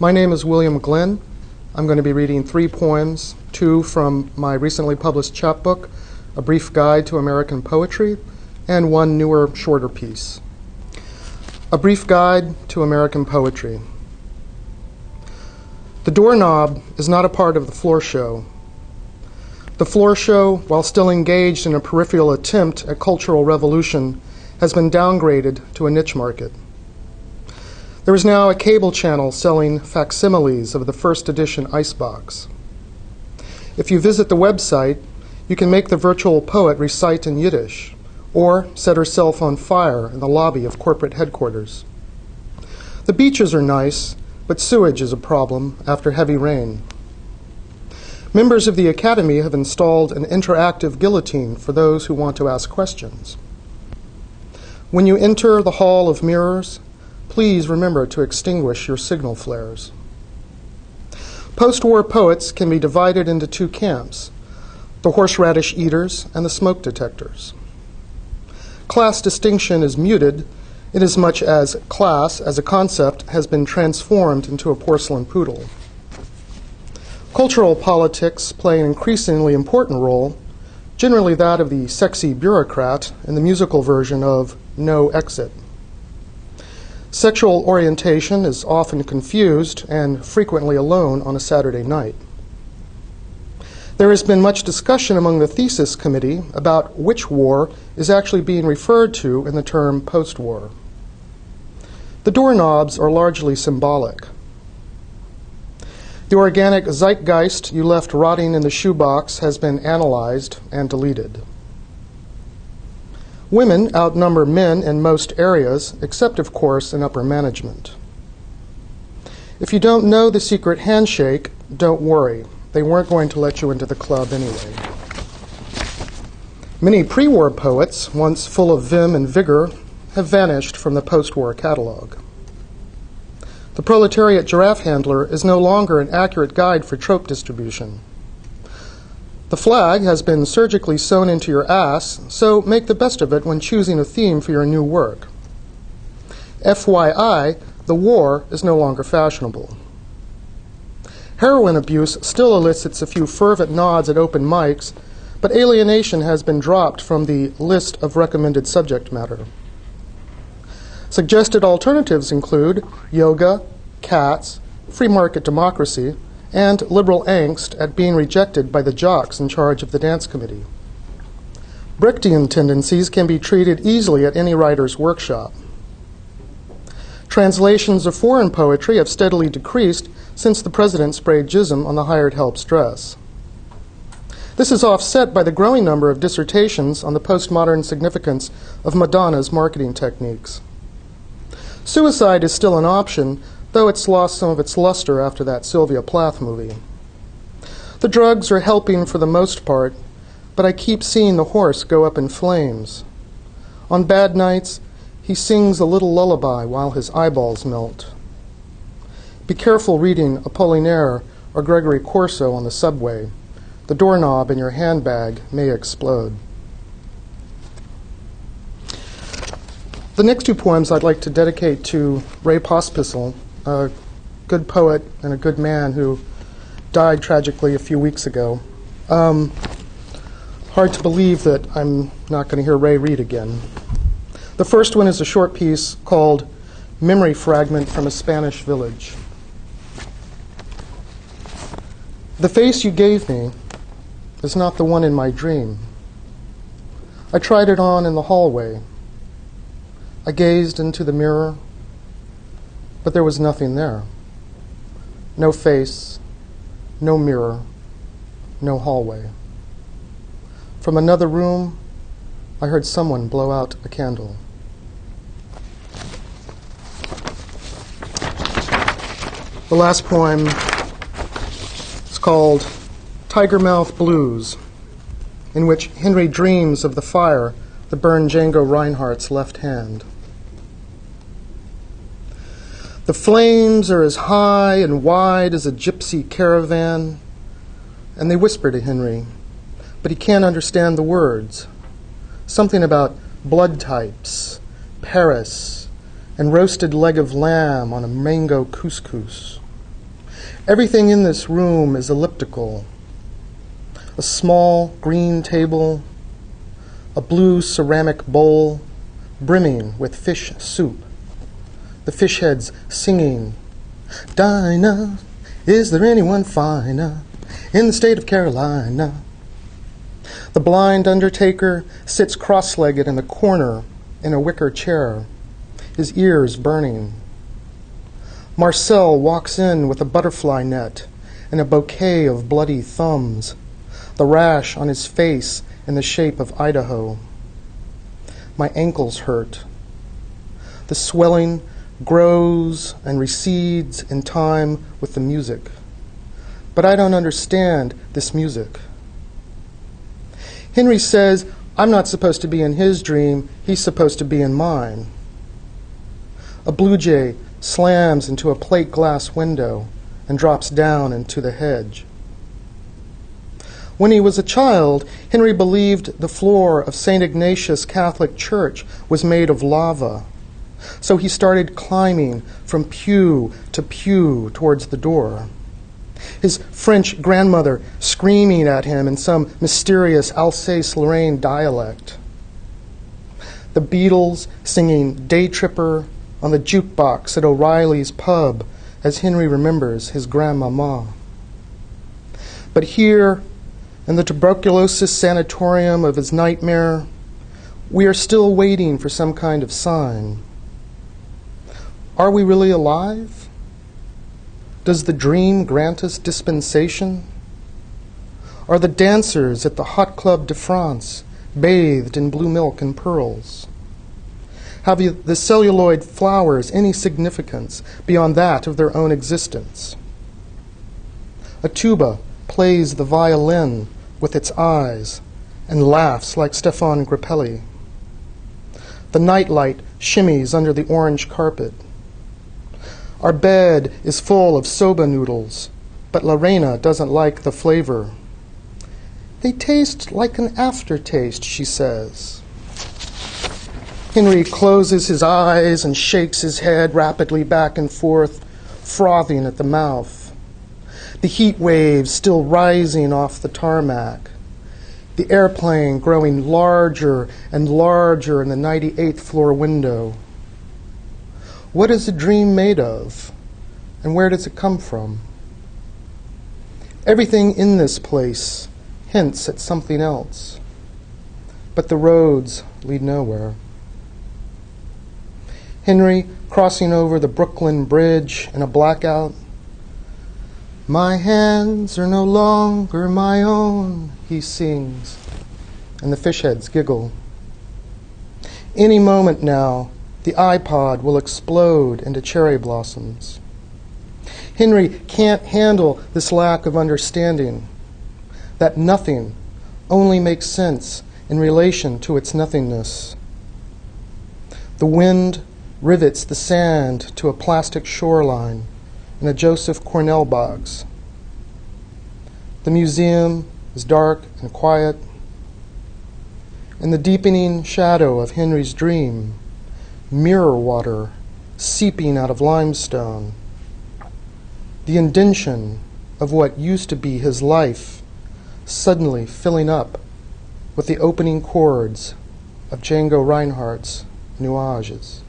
My name is William Glenn. I'm going to be reading 3 poems, 2 from my recently published chapbook, A Brief Guide to American Poetry, and 1 newer, shorter piece. A Brief Guide to American Poetry. The doorknob is not a part of the floor show. The floor show, while still engaged in a peripheral attempt at cultural revolution, has been downgraded to a niche market. There is now a cable channel selling facsimiles of the first edition icebox. If you visit the website, you can make the virtual poet recite in Yiddish, or set herself on fire in the lobby of corporate headquarters. The beaches are nice, but sewage is a problem after heavy rain. Members of the Academy have installed an interactive guillotine for those who want to ask questions. When you enter the Hall of Mirrors, please remember to extinguish your signal flares. Post-war poets can be divided into 2 camps, the horseradish eaters and the smoke detectors. Class distinction is muted inasmuch as class as a concept has been transformed into a porcelain poodle. Cultural politics play an increasingly important role, generally that of the sexy bureaucrat in the musical version of No Exit. Sexual orientation is often confused and frequently alone on a Saturday night. There has been much discussion among the thesis committee about which war is actually being referred to in the term post-war. The doorknobs are largely symbolic. The organic zeitgeist you left rotting in the shoebox has been analyzed and deleted. Women outnumber men in most areas, except, of course, in upper management. If you don't know the secret handshake, don't worry. They weren't going to let you into the club anyway. Many pre-war poets, once full of vim and vigor, have vanished from the post-war catalog. The proletariat giraffe handler is no longer an accurate guide for trope distribution. The flag has been surgically sewn into your ass, so make the best of it when choosing a theme for your new work. FYI, the war is no longer fashionable. Heroin abuse still elicits a few fervent nods at open mics, but alienation has been dropped from the list of recommended subject matter. Suggested alternatives include yoga, cats, free market democracy, and liberal angst at being rejected by the jocks in charge of the dance committee. Brechtian tendencies can be treated easily at any writer's workshop. Translations of foreign poetry have steadily decreased since the president sprayed jism on the hired help's dress. This is offset by the growing number of dissertations on the postmodern significance of Madonna's marketing techniques. Suicide is still an option, though it's lost some of its luster after that Sylvia Plath movie. The drugs are helping for the most part, but I keep seeing the horse go up in flames. On bad nights, he sings a little lullaby while his eyeballs melt. Be careful reading Apollinaire or Gregory Corso on the subway. The doorknob in your handbag may explode. The next 2 poems I'd like to dedicate to Ray Pospisil, a good poet and a good man who died tragically a few weeks ago. Hard to believe that I'm not going to hear Ray read again. The first one is a short piece called Memory Fragment from a Spanish Village. The face you gave me is not the one in my dream. I tried it on in the hallway. I gazed into the mirror, but there was nothing there. No face, no mirror, no hallway. From another room, I heard someone blow out a candle. The last poem is called Tiger Mouth Blues, in which Henry dreams of the fire that burned Django Reinhardt's left hand. The flames are as high and wide as a gypsy caravan, and they whisper to Henry, but he can't understand the words. Something about blood types, Paris, and roasted leg of lamb on a mango couscous. Everything in this room is elliptical. A small green table, a blue ceramic bowl brimming with fish soup, the fish heads singing, "Dinah, is there anyone finer in the state of Carolina?" The blind undertaker sits cross-legged in the corner in a wicker chair, his ears burning. Marcel walks in with a butterfly net and a bouquet of bloody thumbs, the rash on his face in the shape of Idaho. My ankles hurt. The swelling grows and recedes in time with the music. But I don't understand this music. Henry says, I'm not supposed to be in his dream, he's supposed to be in mine. A blue jay slams into a plate glass window and drops down into the hedge. When he was a child, Henry believed the floor of St. Ignatius Catholic Church was made of lava. So he started climbing from pew to pew towards the door. His French grandmother screaming at him in some mysterious Alsace-Lorraine dialect. The Beatles singing Day Tripper on the jukebox at O'Reilly's pub as Henry remembers his grandmama. But here, in the tuberculosis sanatorium of his nightmare, we are still waiting for some kind of sign. Are we really alive? Does the dream grant us dispensation? Are the dancers at the Hot Club de France bathed in blue milk and pearls? Have the celluloid flowers any significance beyond that of their own existence? A tuba plays the violin with its eyes and laughs like Stefan Grappelli. The nightlight shimmies under the orange carpet. Our bed is full of soba noodles, but Lorena doesn't like the flavor. They taste like an aftertaste, she says. Henry closes his eyes and shakes his head rapidly back and forth, frothing at the mouth. The heat waves still rising off the tarmac. The airplane growing larger and larger in the 98th floor window. What is a dream made of, and where does it come from? Everything in this place hints at something else, but the roads lead nowhere. Henry crossing over the Brooklyn Bridge in a blackout. My hands are no longer my own, he sings, and the fish heads giggle. Any moment now, the iPod will explode into cherry blossoms. Henry can't handle this lack of understanding, that nothing only makes sense in relation to its nothingness. The wind rivets the sand to a plastic shoreline in a Joseph Cornell box. The museum is dark and quiet. In the deepening shadow of Henry's dream, mirror water seeping out of limestone. The indention of what used to be his life suddenly filling up with the opening chords of Django Reinhardt's Nuages.